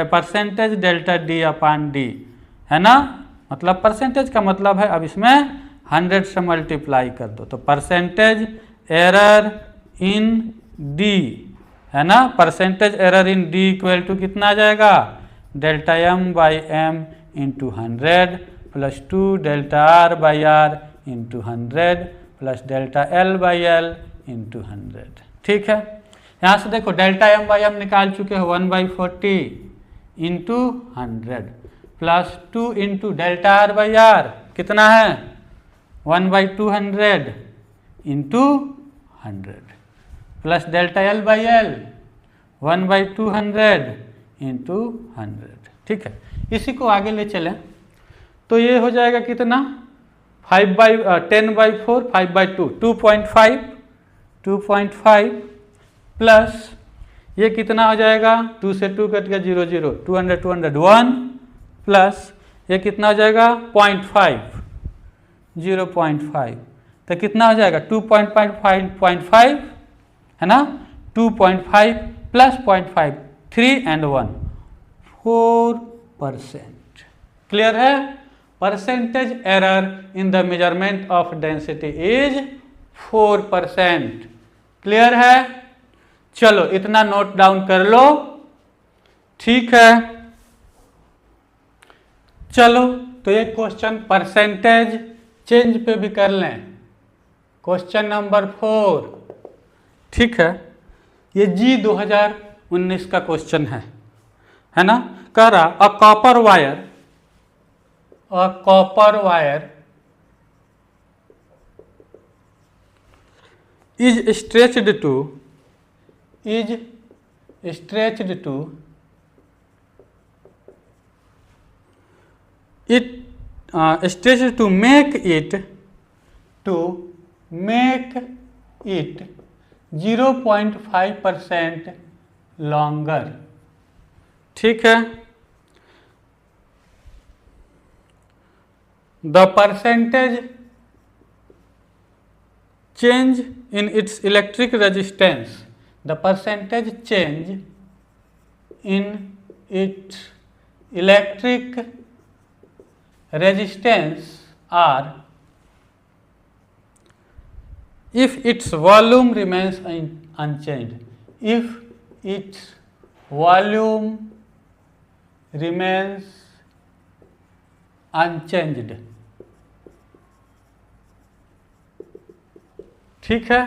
percentage delta d upon d है ना, मतलब परसेंटेज का मतलब है अब इसमें 100 से मल्टीप्लाई कर दो, तो परसेंटेज एरर इन डी है ना, percentage error in D equal to कितना आ जाएगा? Delta M by M into 100 plus 2 delta are by R into 100 plus delta L by L into 100। ठीक है, यहाँ से देखो डेल्टा एम बाई एम निकाल चुके हो 1/40 into 100 plus 2 into delta are by R कितना है? 1/200 into 100 plus delta L by L 1/200 into 100। ठीक है, इसी को आगे ले चलें तो ये हो जाएगा कितना? 10/4 5/2 2.5 प्लस ये कितना हो जाएगा? 2 से 2 कट गया 0 0 200 1 प्लस ये कितना हो जाएगा? 0.5 तो कितना हो जाएगा? 2.5 है ना, 2.5 प्लस 0.5 3 and 1 4%। क्लियर है? Percentage error in the measurement of density is 4%। Clear है? चलो इतना नोट डाउन कर लो। ठीक है, चलो तो ये क्वेश्चन परसेंटेज चेंज पे भी कर लें, क्वेश्चन नंबर 4। ठीक है, ये जी 2019 का क्वेश्चन है ना। कह रहा a copper wire is stretched to it stretched to make it 0.5% longer। ठीक है, the percentage change in its electric resistance, the percentage change in its electric resistance are if its volume remains unchanged, if its volume remains unchanged। ठीक है,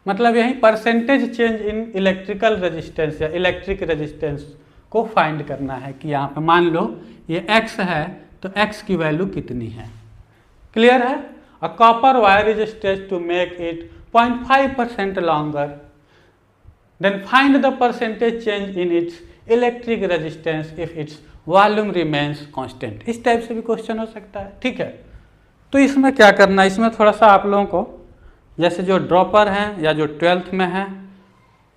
मतलब यही percentage change in electrical resistance या electric resistance को find करना है कि यहाँ पे मान लो ये x है तो x की वैल्यू कितनी है। क्लियर है। A copper wire is stretched to make it 0.5% longer, then find the percentage change in its electric resistance if its volume remains constant. इस टाइप से भी क्वेश्चन हो सकता है। ठीक है, तो इसमें क्या करना है, इसमें थोड़ा सा आप लोगों को जैसे जो ड्रॉपर हैं या जो 12th में हैं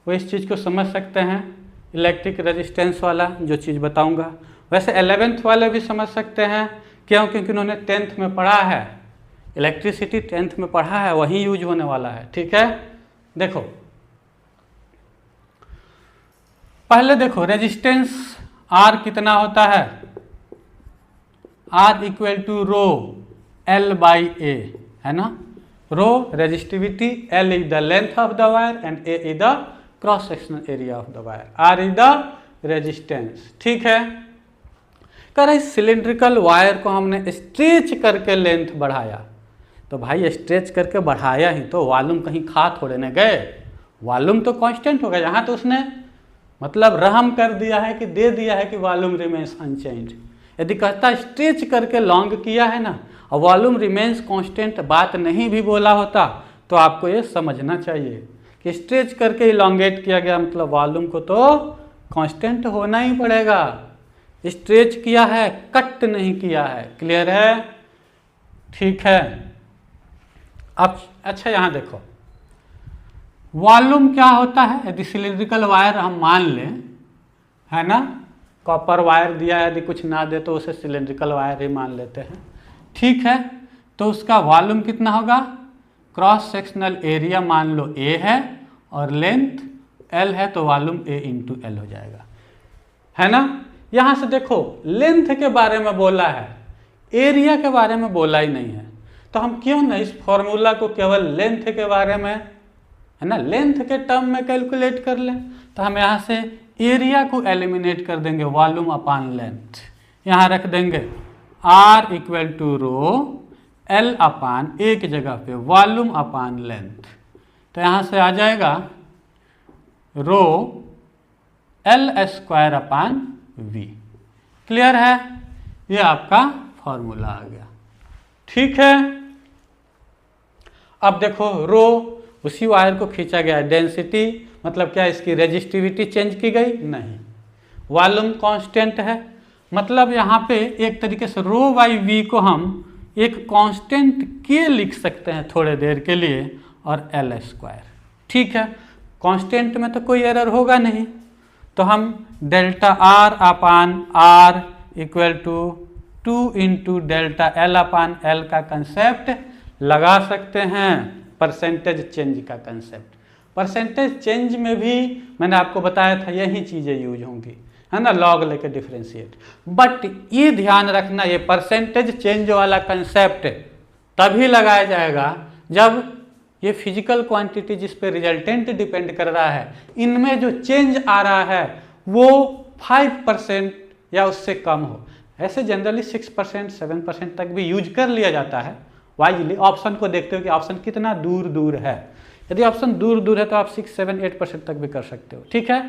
वो इस चीज़ को समझ सकते हैं, इलेक्ट्रिक रेजिस्टेंस वाला जो चीज़ बताऊंगा। वैसे 11th वाले भी समझ सकते हैं, क्यों? क्योंकि उन्होंने 10th में पढ़ा है, इलेक्ट्रिसिटी 10th में पढ़ा है, वही यूज होने वाला है। ठीक है, देखो पहले देखो रेजिस्टेंस R कितना होता है, R equal to row L/A है ना। Rho resistivity, L is the length of the wire and A is the cross sectional area of the wire, R is the resistance. ठीक है, कह रहे सिलिंड्रिकल वायर को हमने स्ट्रेच करके length बढ़ाया, तो भाई स्ट्रेच करके बढ़ाया ही तो वॉल्यूम कहीं खा थोड़े न गए, वॉल्यूम तो कांस्टेंट होगा। यहाँ तो उसने मतलब रहम कर दिया है कि दे दिया है कि वॉल्यूम रिमेन्स अनचेंज। यदि कहता स्ट्रेच करके लॉन्ग किया है ना और वॉल्यूम रिमेन्स कांस्टेंट बात नहीं भी बोला होता तो आपको ये समझना चाहिए कि स्ट्रेच करके इलॉन्गेट किया गया मतलब वॉल्यूम को तो कांस्टेंट होना ही पड़ेगा। स्ट्रेच किया है, कट नहीं किया है। क्लियर है। ठीक है, अब अच्छा यहाँ देखो वॉल्यूम क्या होता है। यदि सिलिंड्रिकल वायर हम मान लें, है ना, कॉपर वायर दिया है, यदि कुछ ना दे तो उसे सिलिंड्रिकल वायर ही मान लेते हैं। ठीक है, तो उसका वॉल्यूम कितना होगा, क्रॉस सेक्शनल एरिया मान लो A है और लेंथ L है तो वॉल्यूम A इंटू L हो जाएगा, है ना। यहाँ से देखो लेंथ के बारे में बोला है, एरिया के बारे में बोला ही नहीं है, तो हम क्यों ना इस फॉर्मूला को केवल लेंथ के बारे में, है ना, लेंथ के टर्म में कैलकुलेट कर लें। तो हम यहाँ से एरिया को एलिमिनेट कर देंगे, वॉल्यूम अपान लेंथ यहाँ रख देंगे, R equal to rho L upon एक जगह पे वॉल्यूम अपान लेंथ। तो यहाँ से आ जाएगा रो L square upon V। Clear है, ये आपका फॉर्मूला आ गया। ठीक है, अब देखो रो उसी वायर को खींचा गया, डेंसिटी मतलब क्या, इसकी रेजिस्टिविटी चेंज की गई नहीं, वॉल्यूम कांस्टेंट है, मतलब यहाँ पे एक तरीके से रो बाई वी को हम एक कांस्टेंट के लिख सकते हैं थोड़े देर के लिए, और L स्क्वायर। ठीक है, कांस्टेंट में तो कोई एरर होगा नहीं, तो हम delta R upon R equal to 2 into delta L upon L का कंसेप्ट लगा सकते हैं, परसेंटेज चेंज का कंसेप्ट। परसेंटेज चेंज में भी मैंने आपको बताया था यही चीज़ें यूज होंगी, है ना, लॉग लेके डिफ्रेंशिएट। बट ये ध्यान रखना, ये परसेंटेज चेंज वाला कंसेप्ट तभी लगाया जाएगा जब ये फिजिकल क्वांटिटी जिस पे रिजल्टेंट डिपेंड कर रहा है, इनमें जो चेंज आ रहा है वो 5% या उससे कम हो। ऐसे जनरली 6% 7% तक भी यूज कर लिया जाता है वाइजली। ऑप्शन को देखते हो कि ऑप्शन कितना दूर दूर है, यदि ऑप्शन दूर दूर है तो आप 6 7 8% तक भी कर सकते हो। ठीक है,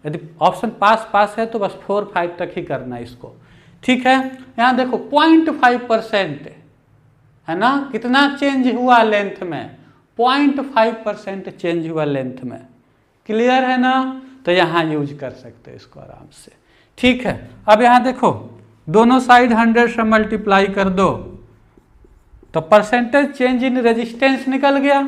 यदि ऑप्शन पास पास है तो बस 4 5 तक ही करना है इसको। ठीक है, यहाँ देखो 0.5% है ना, कितना चेंज हुआ लेंथ में, 0.5% चेंज हुआ लेंथ में। क्लियर है ना, तो यहाँ यूज कर सकते हो इसको आराम से। ठीक है, अब यहाँ देखो दोनों साइड 100 से मल्टीप्लाई कर दो तो परसेंटेज चेंज इन रेजिस्टेंस निकल गया।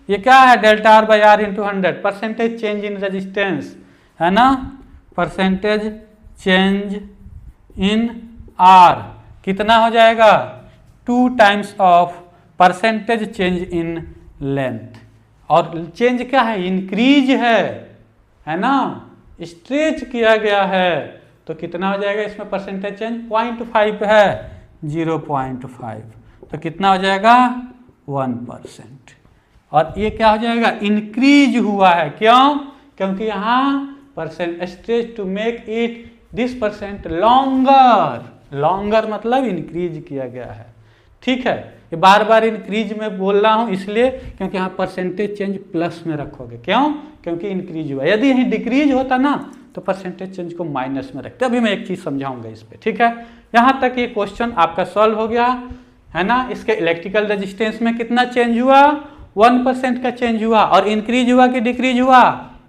ये क्या है, delta are by R into 100, percentage change in resistance है ना, परसेंटेज चेंज इन आर कितना हो जाएगा, 2 times of percentage change in length. और चेंज क्या है, इंक्रीज है ना, स्ट्रेच किया गया है, तो कितना हो जाएगा इसमें परसेंटेज चेंज, 0.5 है, 0.5, तो कितना हो जाएगा 1%। और ये क्या हो जाएगा, इंक्रीज हुआ है, क्यों, क्योंकि यहाँ percent stretch to make it this percent longer, longer मतलब इंक्रीज किया गया है। ठीक है, ये बार बार इंक्रीज में बोल रहा हूँ इसलिए क्योंकि यहाँ परसेंटेज चेंज प्लस में रखोगे, क्यों, क्योंकि इंक्रीज हुआ। यदि यहीं डिक्रीज होता ना तो परसेंटेज चेंज को माइनस में रखते। अभी मैं एक चीज़ समझाऊंगा इस पर। ठीक है, यहाँ तक ये क्वेश्चन आपका सॉल्व हो गया है ना। इसके इलेक्ट्रिकल रेजिस्टेंस में कितना चेंज हुआ, 1% का चेंज हुआ, और इंक्रीज हुआ कि डिक्रीज हुआ,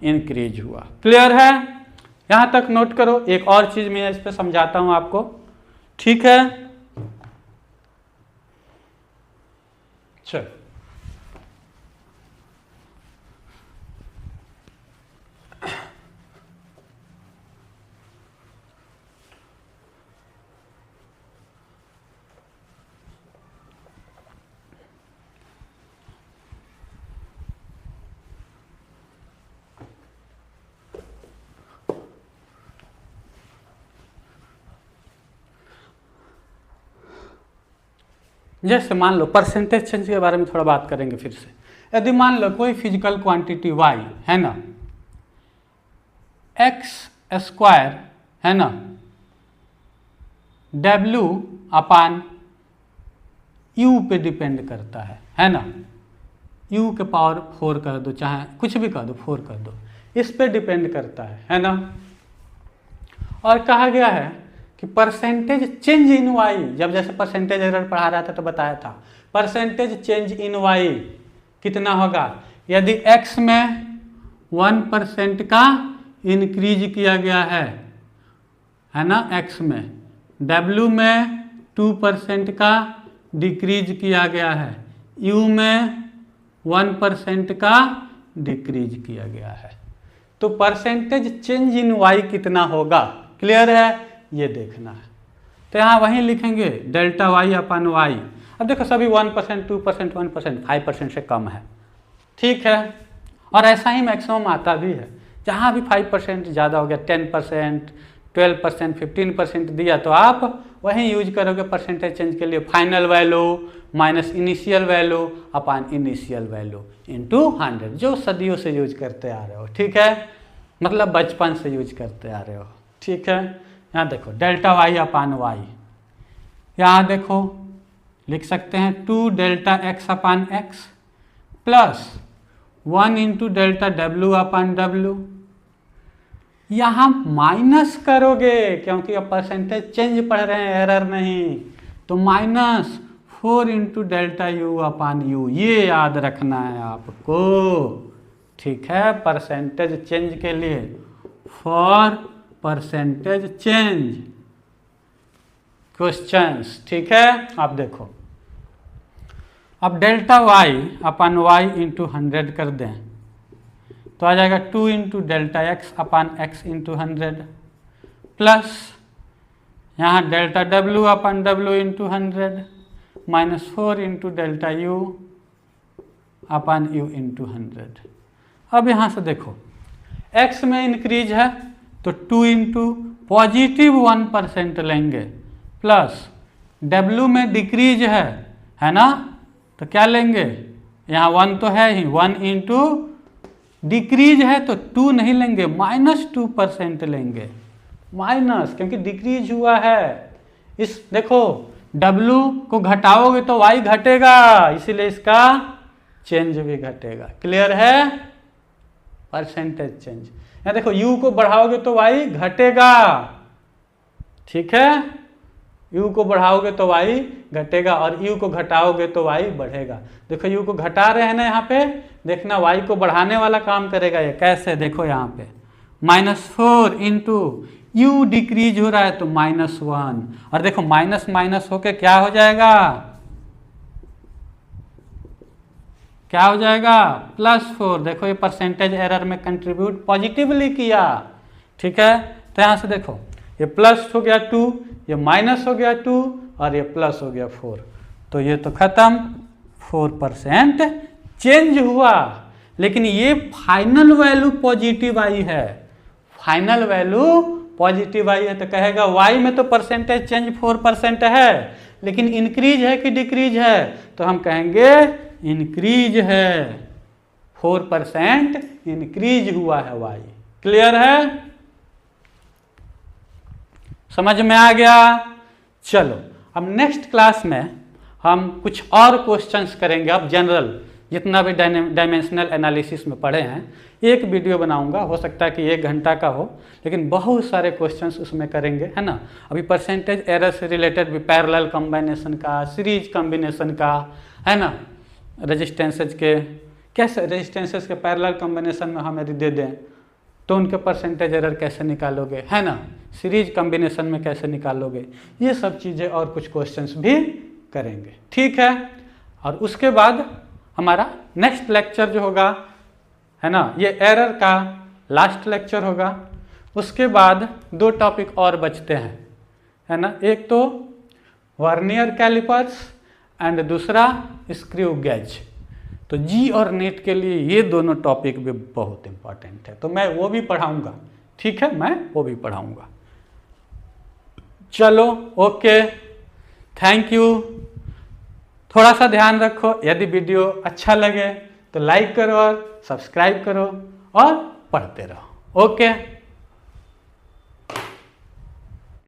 इंक्रीज हुआ। क्लियर है, यहाँ तक नोट करो। एक और चीज़ मैं इस पर समझाता हूँ आपको। ठीक है, चलो जैसे मान लो परसेंटेज चेंज के बारे में थोड़ा बात करेंगे फिर से। यदि मान लो कोई फिजिकल क्वांटिटी y है ना, x² है ना, w अपान u पे डिपेंड करता है ना, u के पावर 4 कर दो, चाहे कुछ भी कर दो, 4 कर दो, इस पे डिपेंड करता है ना। और कहा गया है कि परसेंटेज चेंज इन y, जब जैसे परसेंटेज एरर पढ़ा रहा था तो बताया था, परसेंटेज चेंज इन y कितना होगा, यदि x में 1% का इंक्रीज किया गया है ना, x में, w में 2% का डिक्रीज किया गया है, u में 1% का डिक्रीज किया गया है, तो परसेंटेज चेंज इन y कितना होगा। क्लियर है, ये देखना है। तो यहाँ वहीं लिखेंगे डेल्टा y अपान y। अब देखो सभी 1%, 2%, 1%, 5% से कम है। ठीक है, और ऐसा ही मैक्सिमम आता भी है, जहाँ भी 5% ज़्यादा हो गया, 10%, 12%, 15% दिया तो आप वहीं यूज करोगे परसेंटेज चेंज के लिए, final value minus initial value upon initial value into 100, जो सदियों से यूज करते आ रहे हो। ठीक है, मतलब बचपन से यूज करते आ रहे हो। ठीक है, यहाँ देखो डेल्टा y अपान y, यहाँ देखो लिख सकते हैं 2 डेल्टा x अपान x plus 1 into delta w अपान w। यहाँ माइनस करोगे क्योंकि अब परसेंटेज चेंज पढ़ रहे हैं, एरर नहीं, तो माइनस 4 इंटू डेल्टा u अपान u, ये याद रखना है आपको। ठीक है, परसेंटेज चेंज के लिए फॉर परसेंटेज चेंज क्वेश्चंस। ठीक है, आप देखो अब डेल्टा y अपान y इंटू 100 कर दें तो आ जाएगा 2 इंटू डेल्टा x अपान x इंटू 100 प्लस यहाँ डेल्टा w अपान w into 100 minus 4 into delta u अपान u इंटू 100। अब यहाँ से देखो x में इंक्रीज है तो 2 इंटू पॉजिटिव 1% लेंगे प्लस W में डिक्रीज है ना, तो क्या लेंगे, यहाँ 1 तो है ही, 1 इंटू डिक्रीज है तो 2 नहीं लेंगे, माइनस 2% लेंगे, माइनस क्योंकि डिक्रीज हुआ है। इस देखो W को घटाओगे तो Y घटेगा, इसीलिए इसका चेंज भी घटेगा। क्लियर है, परसेंटेज चेंज। यहाँ देखो u को बढ़ाओगे तो y घटेगा। ठीक है, u को बढ़ाओगे तो y घटेगा और u को घटाओगे तो y बढ़ेगा। देखो u को घटा रहे हैं ना, यहाँ पे देखना y को बढ़ाने वाला काम करेगा ये। कैसे, देखो यहाँ पे -4 इंटू यू डिक्रीज हो रहा है तो -1, और देखो माइनस माइनस होके क्या हो जाएगा, क्या हो जाएगा +4। देखो ये परसेंटेज एरर में कंट्रीब्यूट पॉजिटिवली किया, ठीक है। तो यहां से देखो ये प्लस हो गया 2, ये माइनस हो गया 2 और ये प्लस हो गया 4, तो ये तो खत्म, 4% चेंज हुआ। लेकिन ये फाइनल वैल्यू पॉजिटिव आई है, फाइनल वैल्यू पॉजिटिव आई है, तो कहेगा y में तो परसेंटेज चेंज 4% है, लेकिन इंक्रीज है कि डिक्रीज है, तो हम कहेंगे इंक्रीज है, 4% इंक्रीज हुआ है y। क्लियर है, समझ में आ गया। चलो अब नेक्स्ट क्लास में हम कुछ और क्वेश्चंस करेंगे। अब जनरल जितना भी डायमेंशनल एनालिसिस में पढ़े हैं, एक वीडियो बनाऊंगा, हो सकता है कि 1 घंटा का हो, लेकिन बहुत सारे क्वेश्चंस उसमें करेंगे, है ना। अभी परसेंटेज एरर से रिलेटेड भी पैरेलल कॉम्बिनेशन का, सीरीज कॉम्बिनेशन का, है ना, रेजिस्टेंसेज के, कैसे रेजिस्टेंसेज के पैरेलल कॉम्बिनेशन में हम यदि दे दें तो उनके परसेंटेज एरर कैसे निकालोगे, है ना, सीरीज कॉम्बिनेशन में कैसे निकालोगे, ये सब चीज़ें और कुछ क्वेश्चंस भी करेंगे, ठीक है। और उसके बाद हमारा नेक्स्ट लेक्चर जो होगा, है ना, ये एरर का लास्ट लेक्चर होगा। उसके बाद 2 टॉपिक और बचते हैं, है ना, एक तो वर्नियर कैलिपर्स एंड दूसरा स्क्रू गेज। तो जी और नेट के लिए ये दोनों टॉपिक भी बहुत इंपॉर्टेंट है, तो मैं वो भी पढ़ाऊंगा, ठीक है, मैं वो भी पढ़ाऊंगा। चलो ओके, थैंक यू। थोड़ा सा ध्यान रखो, यदि वीडियो अच्छा लगे तो लाइक करो और सब्सक्राइब करो और पढ़ते रहो। ओके।